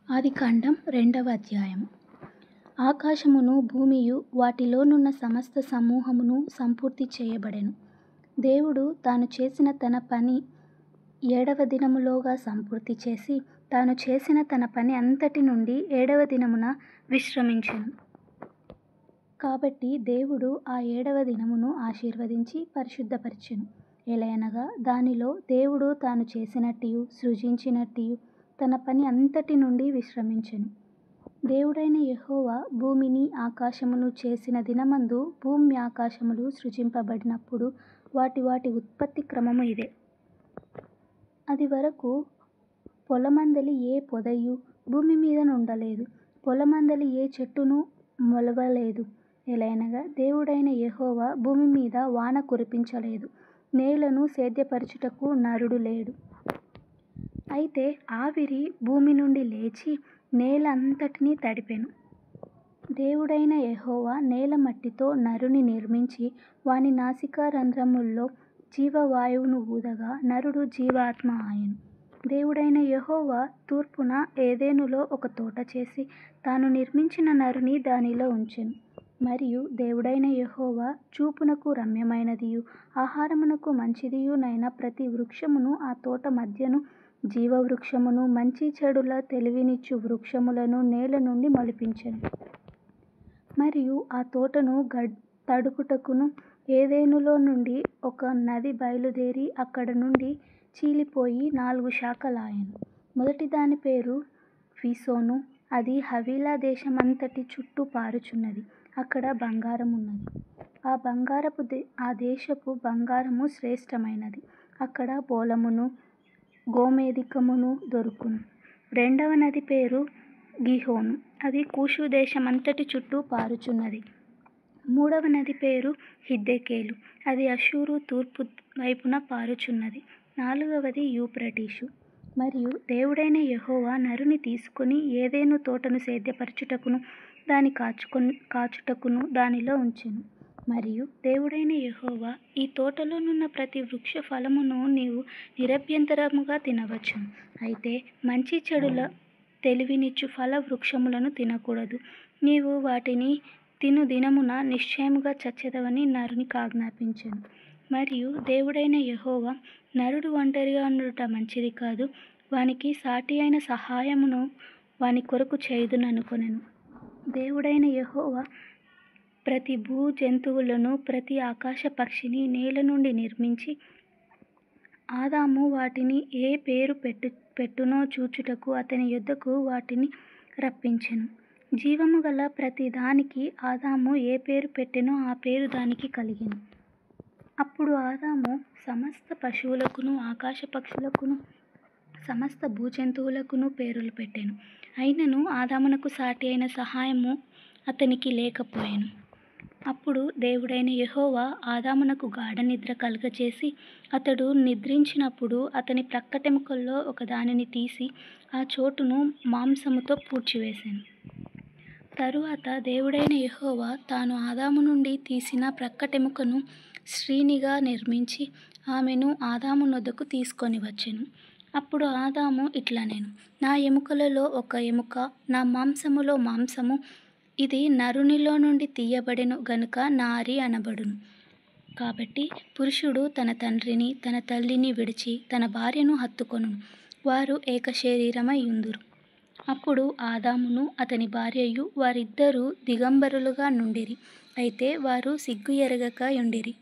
ఆదికాండం 2వ అధ్యాయము. ఆకాశమును భూమియు వాటిలోనున్న సమస్త సమూహమును సంపూర్తి చేయబడెను. దేవుడు తాను చేసిన తన పని 7వ దినములోగా సంపూర్తి చేసి, తాను చేసిన తన పని అంతటి నుండి 7వ దినమున విశ్రమించెను. కాబట్టి దేవుడు ఆ 7వ దినమును ఆశీర్వదించి పరిశుద్ధపరచెను. ఎలయనగా దానిలో దేవుడు తాను చేసినట్టియు సృజించినట్టియు తన పని అంతటి నుండి విశ్రమించెను. దేవుడైన యెహోవా భూమిని ఆకాశమును చేసిన దినమందు భూమి ఆకాశములు సృజింపబడినప్పుడు వాటి వాటి ఉత్పత్తి క్రమము ఇదే. అది వరకు పొలమందలి ఏ పొదయు భూమి మీద నుండలేదు, పొలమందలి ఏ చెట్టును మొలవలేదు. ఎలయనగా దేవుడైన యెహోవా భూమి మీద వాన కురిపించలేదు, నేలను సేద్యపరచుటకు నరుడు లేడు. అయితే ఆవిరి భూమి నుండి లేచి నేల అంతటినీ తడిపెను. దేవుడైన యెహోవా నేల మట్టితో నరుని నిర్మించి వాని నాసికా రంధ్రముల్లో జీవవాయువును ఊదగా నరుడు జీవాత్మ ఆయెను. దేవుడైన యెహోవా తూర్పున ఏదెనులో ఒక తోట చేసి తాను నిర్మించిన నరుని దానిలో ఉంచెను. మరియు దేవుడైన యెహోవా చూపునకు రమ్యమైనదియు ఆహారమునకు మంచిదియునైన ప్రతి వృక్షమును ఆ తోట మధ్యను, జీవవృక్షమును మంచి చెడుల తెలివినిచ్చు వృక్షములను నేల నుండి మొలిపించెను. మరియు ఆ తోటను తడుపుటకును ఏదెనులో నుండి ఒక నది బయలుదేరి అక్కడ నుండి చీలిపోయి 4 శాఖలాయెను. మొదటి దాని పేరు ఫీసోను. అది హవీలా దేశమంతటి చుట్టూ పారుచున్నది. అక్కడ బంగారమున్నది. ఆ దేశపు బంగారము శ్రేష్టమైనది. అక్కడ బోళమును గోమేధికమును దొరుకును. రెండవ నది పేరు గిహోను. అది కూషు దేశమంతటి చుట్టూ పారుచున్నది. మూడవ నది పేరు హిద్దెకేలు. అది అష్షూరు తూర్పు వైపున పారుచున్నది. నాలుగవది యూఫ్రటీసు. మరియు దేవుడైన యెహోవా నరుని తీసుకొని ఏదెను తోటను సేద్యపరచుటకును దాని కాచుటకును దానిలో ఉంచెను. మరియు దేవుడైన యెహోవా, ఈ తోటలోనున్న ప్రతి వృక్ష ఫలమును నీవు నిరభ్యంతరముగా తినవచ్చును. అయితే మంచి చెడుల తెలివినిచ్చు ఫల వృక్షములను తినకూడదు. నీవు వాటిని తిను దినమున నిశ్చయముగా చచ్చెదవని నరునికి ఆజ్ఞాపించెను. మరియు దేవుడైన యెహోవా, నరుడు ఒంటరిగా ఉండుట మంచిది కాదు, వానికి సాటి అయిన సహాయమును వాని కొరకు చేయుదుననుకొనెను. దేవుడైన యెహోవా ప్రతి భూ జంతువులను ప్రతి ఆకాశ పక్షిని నేల నుండి నిర్మించి ఆదాము వాటిని ఏ పేరు పెట్టునో చూచుటకు అతని యొద్దకు వాటిని రప్పించెను. జీవము గల ప్రతి దానికి ఆదాము ఏ పేరు పెట్టెనో ఆ పేరు దానికి కలిగెను. అప్పుడు ఆదాము సమస్త పశువులకును ఆకాశ పక్షులకును సమస్త భూజంతువులకును పేరులు పెట్టెను. అయినను ఆదామునకు సాటి అయిన సహాయము అతనికి లేకపోయెను. అప్పుడు దేవుడైన యెహోవా ఆదామునకు గాఢ నిద్ర కలుగచేసి అతడు నిద్రించినప్పుడు అతని ప్రక్కటెముకల్లో ఒక దానిని తీసి ఆ చోటును మాంసముతో పూడ్చివేసెను. తరువాత దేవుడైన యెహోవా తాను ఆదాము నుండి తీసిన ప్రక్కటెముకను స్త్రీనిగా నిర్మించి ఆమెను ఆదాము నొద్దకు తీసుకొని వచ్చెను. అప్పుడు ఆదాము ఇట్లనెను, నా ఎముకలలో ఒక ఎముక, నా మాంసములో మాంసము, ఇది నరునిలో నుండి తీయబడెను గనుక నారి అనబడును. కాబట్టి పురుషుడు తన తండ్రిని తన తల్లిని విడిచి తన భార్యను హత్తుకొనును, వారు ఏక శరీరమై యుందురు. అప్పుడు ఆదామును అతని భార్యయు వారిద్దరూ దిగంబరులుగా నుండిరి. అయితే వారు సిగ్గు ఎరగక యుండిరి.